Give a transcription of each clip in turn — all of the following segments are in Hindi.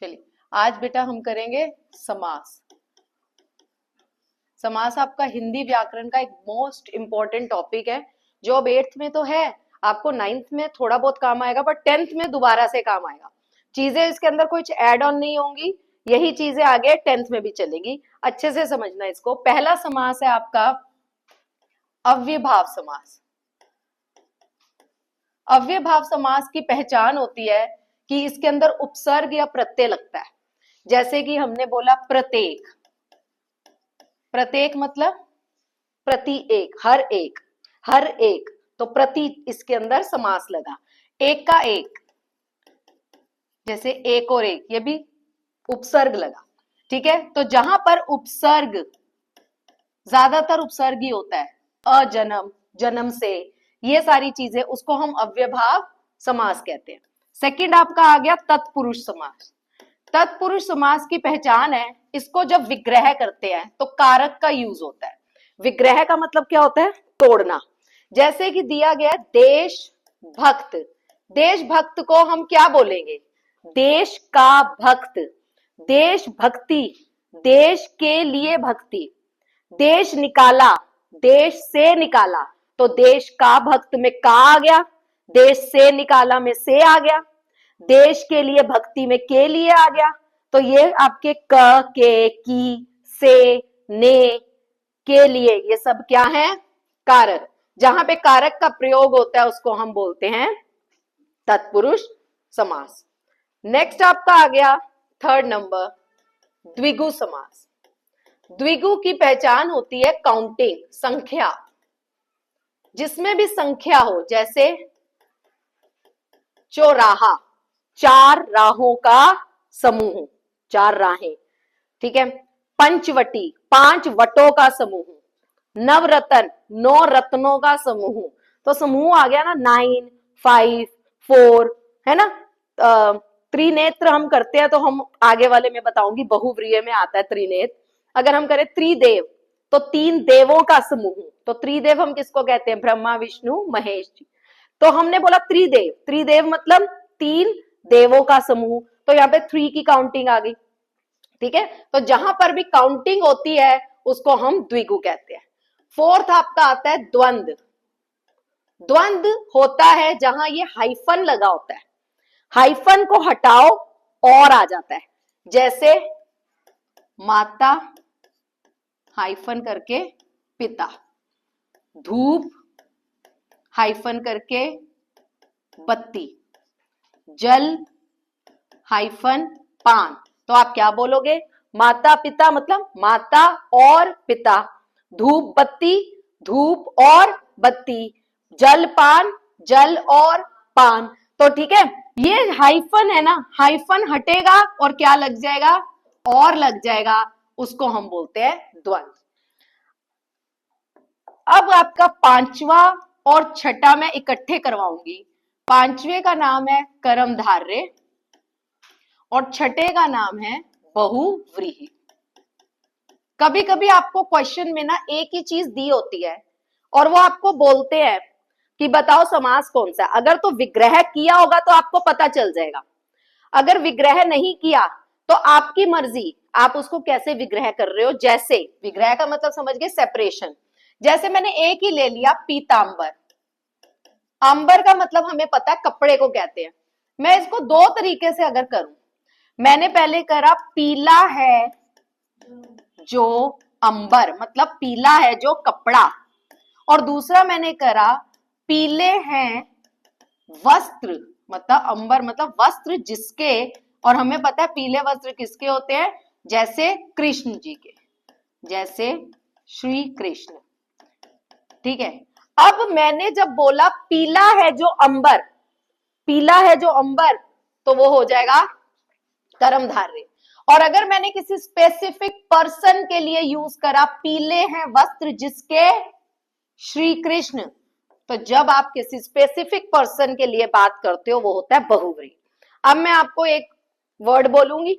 चलिए आज बेटा हम करेंगे समास। समास आपका हिंदी व्याकरण का एक मोस्ट इंपॉर्टेंट टॉपिक है जो अब 8th में तो है, आपको 9th में थोड़ा बहुत काम आएगा, बट 10th में दोबारा से काम आएगा। चीजें इसके अंदर कुछ ऐड ऑन नहीं होंगी, यही चीजें आगे 10th में भी चलेगी। अच्छे से समझना इसको। पहला समास है आपका अव्ययभाव समास। अव्ययभाव समास की पहचान होती है कि इसके अंदर उपसर्ग या प्रत्यय लगता है। जैसे कि हमने बोला प्रत्येक, प्रत्येक मतलब प्रति एक, हर एक, हर एक, तो प्रति इसके अंदर समास लगा। एक का एक, जैसे एक और एक, ये भी उपसर्ग लगा। ठीक है, तो जहां पर उपसर्ग, ज्यादातर उपसर्ग ही होता है, अजन्म, जन्म से, ये सारी चीजें, उसको हम अव्ययभाव समास कहते हैं। सेकंड आपका आ गया तत्पुरुष समास। तत्पुरुष समास की पहचान है, इसको जब विग्रह करते हैं तो कारक का यूज होता है। विग्रह का मतलब क्या होता है? तोड़ना। जैसे कि दिया गया देश भक्त, देश भक्त को हम क्या बोलेंगे? देश का भक्त, देश भक्ति, देश के लिए भक्ति। देश निकाला, देश से निकाला, तो देश का भक्त में का आ गया, देश से निकाला में से आ गया, देश के लिए भक्ति में के लिए आ गया। तो ये आपके क, के, की, से, ने, के लिए, ये सब क्या है? कारक। जहां पे कारक का प्रयोग होता है उसको हम बोलते हैं तत्पुरुष समास। नेक्स्ट आपका आ गया थर्ड नंबर द्विगु समास। द्विगु की पहचान होती है काउंटिंग, संख्या, जिसमें भी संख्या हो। जैसे चौराहा, चार राहों का समूह, चार राहें। ठीक है। पंचवटी, पांच वटों का समूह। नवरत्न, 9 रत्नों का समूह। तो समूह आ गया ना, 9, 5, 4, है ना। त्रिनेत्र हम करते हैं तो हम आगे वाले में बताऊंगी, बहुव्रीहि में आता है त्रिनेत्र। अगर हम करें त्रिदेव, तो 3 देवों का समूह। तो त्रिदेव हम किसको कहते हैं? ब्रह्मा, विष्णु, महेश जी। तो हमने बोला त्रिदेव, त्रिदेव मतलब 3 देवों का समूह। तो यहाँ पे 3 की काउंटिंग आ गई। ठीक है, तो जहां पर भी काउंटिंग होती है उसको हम द्विगु कहते हैं। फोर्थ आपका आता है द्वंद्व। द्वंद्व होता है जहां ये हाइफन लगा होता है, हाइफन को हटाओ और आ जाता है। जैसे माता हाइफन करके पिता, धूप हाइफन करके बत्ती, जल हाइफन पान। तो आप क्या बोलोगे? माता पिता मतलब माता और पिता, धूप बत्ती, धूप और बत्ती, जल पान, जल और पान। तो ठीक है, ये हाइफन है ना, हाइफन हटेगा और क्या लग जाएगा? और लग जाएगा, उसको हम बोलते हैं द्वंद्व। अब आपका पांचवा और छठा मैं इकट्ठे करवाऊंगी। पांचवे का नाम है कर्मधारय और छठे का नाम है बहुव्रीहि। कभी कभी आपको क्वेश्चन में ना एक ही चीज दी होती है और वो आपको बोलते हैं कि बताओ समास कौन सा। अगर तो विग्रह किया होगा तो आपको पता चल जाएगा, अगर विग्रह नहीं किया तो आपकी मर्जी, आप उसको कैसे विग्रह कर रहे हो। जैसे विग्रह का मतलब समझ गए, सेपरेशन। जैसे मैंने एक ही ले लिया पीतांबर, अंबर का मतलब हमें पता है कपड़े को कहते हैं। मैं इसको 2 तरीके से अगर करूं, मैंने पहले करा पीला है जो अंबर, मतलब पीला है जो कपड़ा, और दूसरा मैंने करा पीले हैं वस्त्र, मतलब अंबर मतलब वस्त्र जिसके, और हमें पता है पीले वस्त्र किसके होते हैं? जैसे कृष्ण जी के, जैसे श्री कृष्ण। ठीक है, अब मैंने जब बोला पीला है जो अंबर, पीला है जो अंबर, तो वो हो जाएगा कर्मधारय। और अगर मैंने किसी स्पेसिफिक पर्सन के लिए यूज करा पीले हैं वस्त्र जिसके श्री कृष्ण, तो जब आप किसी स्पेसिफिक पर्सन के लिए बात करते हो वो होता है बहुव्रीहि। अब मैं आपको एक वर्ड बोलूंगी,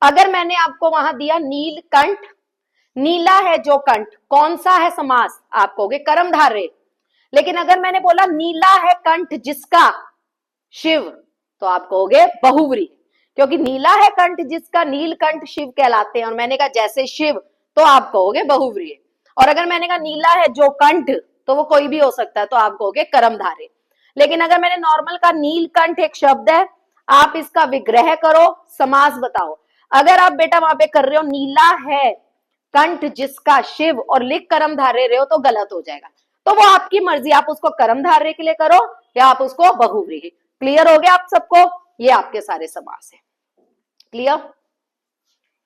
अगर मैंने आपको वहां दिया नीलकंठ, नीला है जो कंठ, कौन सा है समास? आप कहोगे कर्मधारय। लेकिन अगर मैंने बोला नीला है कंठ जिसका, शिव, तो आप कहोगे बहुव्रीहि। क्योंकि नीला है कंठ जिसका, नीलकंठ शिव कहलाते हैं। और मैंने कहा जैसे शिव, तो आप कहोगे बहुव्रीहि। और अगर मैंने कहा नीला है जो कंठ, तो वो कोई भी हो सकता है, तो आप कहोगे कर्मधारय। लेकिन अगर मैंने नॉर्मल का नीलकंठ एक शब्द है, आप इसका विग्रह करो, समास बताओ। अगर आप बेटा वहां पे कर रहे हो नीला है कंठ जिसका शिव और लिख कर्मधारय रहे हो, तो गलत हो जाएगा। तो वो आपकी मर्जी, आप उसको कर्मधारय के लिए करो या आप उसको बहुव्रीहि। क्लियर हो गया आप सबको? ये आपके सारे समास है। क्लियर?